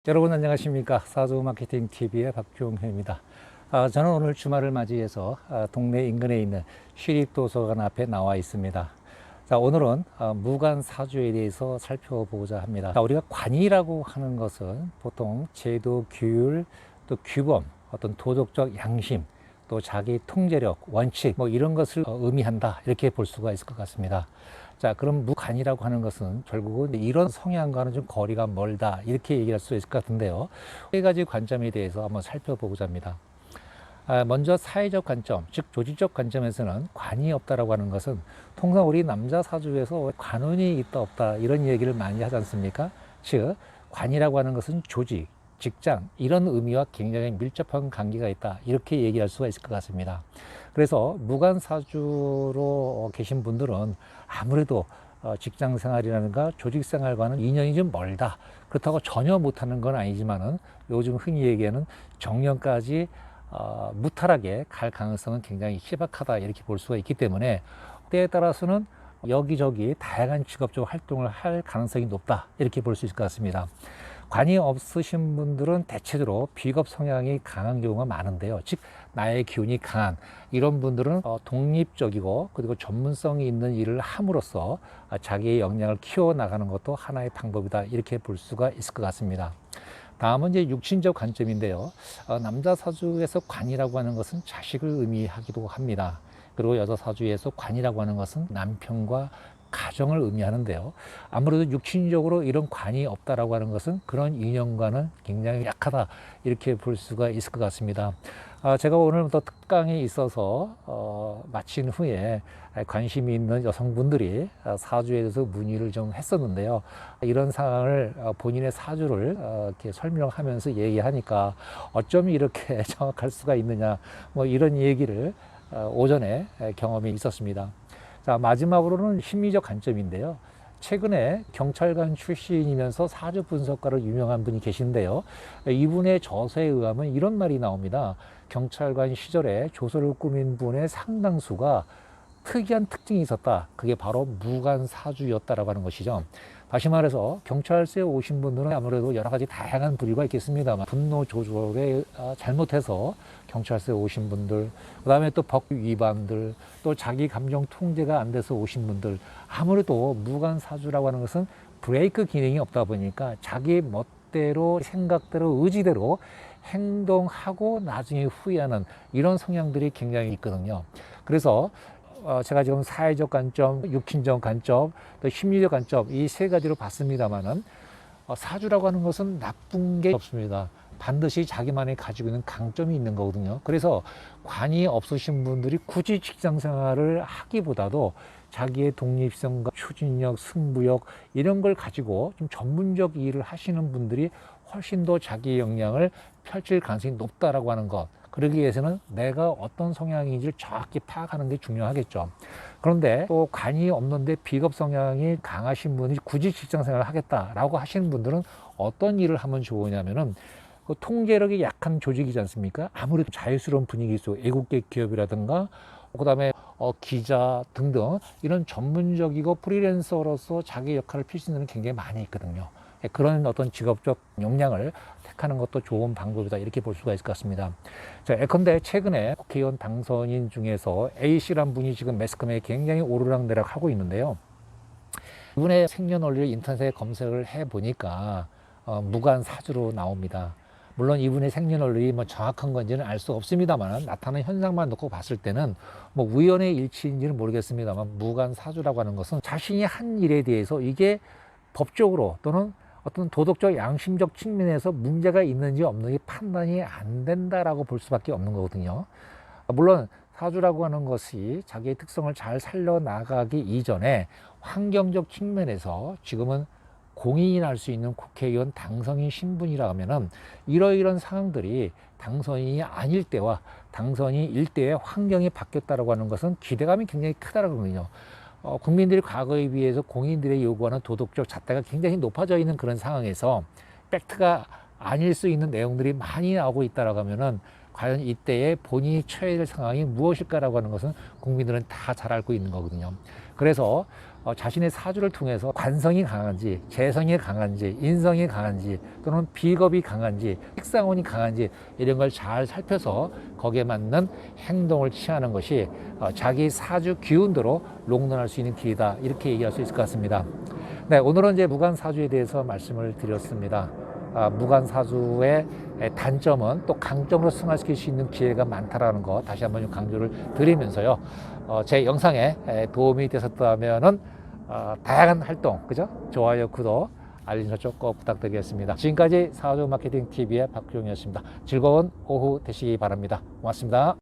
여러분 안녕하십니까? 사주마케팅TV의 박종현입니다. 저는 오늘 주말을 맞이해서 동네 인근에 있는 시립도서관 앞에 나와 있습니다. 자, 오늘은 무관사주에 대해서 살펴보고자 합니다. 자, 우리가 관이라고 하는 것은 보통 제도, 규율, 또 규범, 어떤 도덕적 양심, 또 자기 통제력, 원칙 뭐 이런 것을 의미한다, 이렇게 볼 수가 있을 것 같습니다. 자, 그럼 무관이라고 하는 것은 결국은 이런 성향과는 좀 거리가 멀다, 이렇게 얘기할 수 있을 것 같은데요. 세 가지 관점에 대해서 한번 살펴보고자 합니다. 먼저 사회적 관점, 즉 조직적 관점에서는 관이 없다라고 하는 것은 통상 우리 남자 사주에서 관운이 있다 없다 이런 얘기를 많이 하지 않습니까? 즉 관이라고 하는 것은 조직, 직장 이런 의미와 굉장히 밀접한 관계가 있다, 이렇게 얘기할 수가 있을 것 같습니다. 그래서 무관사주로 계신 분들은 아무래도 직장 생활이라든가 조직 생활과는 인연이 좀 멀다, 그렇다고 전혀 못하는 건 아니지만은 요즘 흔히 얘기하는 정년까지 무탈하게 갈 가능성은 굉장히 희박하다, 이렇게 볼 수가 있기 때문에 때에 따라서는 여기저기 다양한 직업적 활동을 할 가능성이 높다, 이렇게 볼 수 있을 것 같습니다. 관이 없으신 분들은 대체적으로 비겁 성향이 강한 경우가 많은데요. 즉 나의 기운이 강한 이런 분들은 독립적이고 그리고 전문성이 있는 일을 함으로써 자기의 역량을 키워나가는 것도 하나의 방법이다, 이렇게 볼 수가 있을 것 같습니다. 다음은 이제 육신적 관점인데요. 남자 사주에서 관이라고 하는 것은 자식을 의미하기도 합니다. 그리고 여자 사주에서 관이라고 하는 것은 남편과 가정을 의미하는데요. 아무래도 육신적으로 이런 관이 없다라고 하는 것은 그런 인연과는 굉장히 약하다, 이렇게 볼 수가 있을 것 같습니다. 제가 오늘부터 특강에 있어서 마친 후에 관심이 있는 여성분들이 사주에 대해서 문의를 좀 했었는데요. 이런 상황을 본인의 사주를 이렇게 설명하면서 얘기하니까 어쩜 이렇게 정확할 수가 있느냐, 뭐 이런 얘기를 오전에 경험이 있었습니다. 자, 마지막으로는 심리적 관점인데요. 최근에 경찰관 출신이면서 사주 분석가로 유명한 분이 계신데요. 이분의 저서에 의하면 이런 말이 나옵니다. 경찰관 시절에 조서를 꾸민 분의 상당수가 특이한 특징이 있었다. 그게 바로 무관사주였다라고 하는 것이죠. 다시 말해서 경찰서에 오신 분들은 아무래도 여러 가지 다양한 부류가 있겠습니다만 분노 조절에 잘못해서 경찰서에 오신 분들, 그 다음에 또 법 위반들, 또 자기 감정 통제가 안 돼서 오신 분들, 아무래도 무관사주라고 하는 것은 브레이크 기능이 없다 보니까 자기 멋대로 생각대로 의지대로 행동하고 나중에 후회하는 이런 성향들이 굉장히 있거든요. 그래서 제가 지금 사회적 관점, 육신적 관점, 또 심리적 관점 이 세 가지로 봤습니다만은 사주라고 하는 것은 나쁜 게 없습니다. 반드시 자기만이 가지고 있는 강점이 있는 거거든요. 그래서 관이 없으신 분들이 굳이 직장 생활을 하기보다도 자기의 독립성과 추진력, 승부욕 이런 걸 가지고 좀 전문적 일을 하시는 분들이 훨씬 더 자기 역량을 펼칠 가능성이 높다라고 하는 것. 그러기 위해서는 내가 어떤 성향인지를 정확히 파악하는 게 중요하겠죠. 그런데 또 관이 없는데 비겁 성향이 강하신 분이 굳이 직장 생활을 하겠다라고 하시는 분들은 어떤 일을 하면 좋으냐면은 그 통제력이 약한 조직이지 않습니까? 아무래도 자유스러운 분위기 속 애국계 기업이라든가 그다음에 기자 등등 이런 전문적이고 프리랜서로서 자기 역할을 펼 수 있는 게 굉장히 많이 있거든요. 그런 어떤 직업적 역량을 택하는 것도 좋은 방법이다, 이렇게 볼 수가 있을 것 같습니다. 자, 예컨대 최근에 국회의원 당선인 중에서 A씨란 분이 지금 매스컴에 굉장히 오르락내락 하고 있는데요. 이분의 생년월일을 인터넷에 검색을 해보니까 무관사주로 나옵니다. 물론 이분의 생년월일이 뭐 정확한 건지는 알 수 없습니다만 나타나는 현상만 놓고 봤을 때는 뭐 우연의 일치인지는 모르겠습니다만 무관사주라고 하는 것은 자신이 한 일에 대해서 이게 법적으로 또는 어떤 도덕적 양심적 측면에서 문제가 있는지 없는지 판단이 안 된다라고 볼 수밖에 없는 거거든요. 물론 사주라고 하는 것이 자기의 특성을 잘 살려나가기 이전에 환경적 측면에서 지금은 공인이 날 수 있는 국회의원 당선인 신분이라 하면은 이러이런 상황들이 당선인이 아닐 때와 당선인일 때의 환경이 바뀌었다라고 하는 것은 기대감이 굉장히 크다라거든요. 국민들이 과거에 비해서 공인들의 요구하는 도덕적 잣대가 굉장히 높아져 있는 그런 상황에서 팩트가 아닐 수 있는 내용들이 많이 나오고 있다라고 하면은 과연 이때에 본인이 처해야 될 상황이 무엇일까라고 하는 것은 국민들은 다 잘 알고 있는 거거든요. 그래서 자신의 사주를 통해서 관성이 강한지, 재성이 강한지, 인성이 강한지, 또는 비겁이 강한지, 식상운이 강한지 이런 걸 잘 살펴서 거기에 맞는 행동을 취하는 것이 자기 사주 기운대로 롱런할 수 있는 길이다, 이렇게 얘기할 수 있을 것 같습니다. 네, 오늘은 이제 무관사주에 대해서 말씀을 드렸습니다. 무관사주의 단점은 또 강점으로 승화시킬 수 있는 기회가 많다라는 거 다시 한번 좀 강조를 드리면서요. 제 영상에 도움이 되셨다면은 다양한 활동, 그죠? 좋아요, 구독, 알림 설정 꼭 부탁드리겠습니다. 지금까지 사주 마케팅 TV의 박주영이었습니다. 즐거운 오후 되시기 바랍니다. 고맙습니다.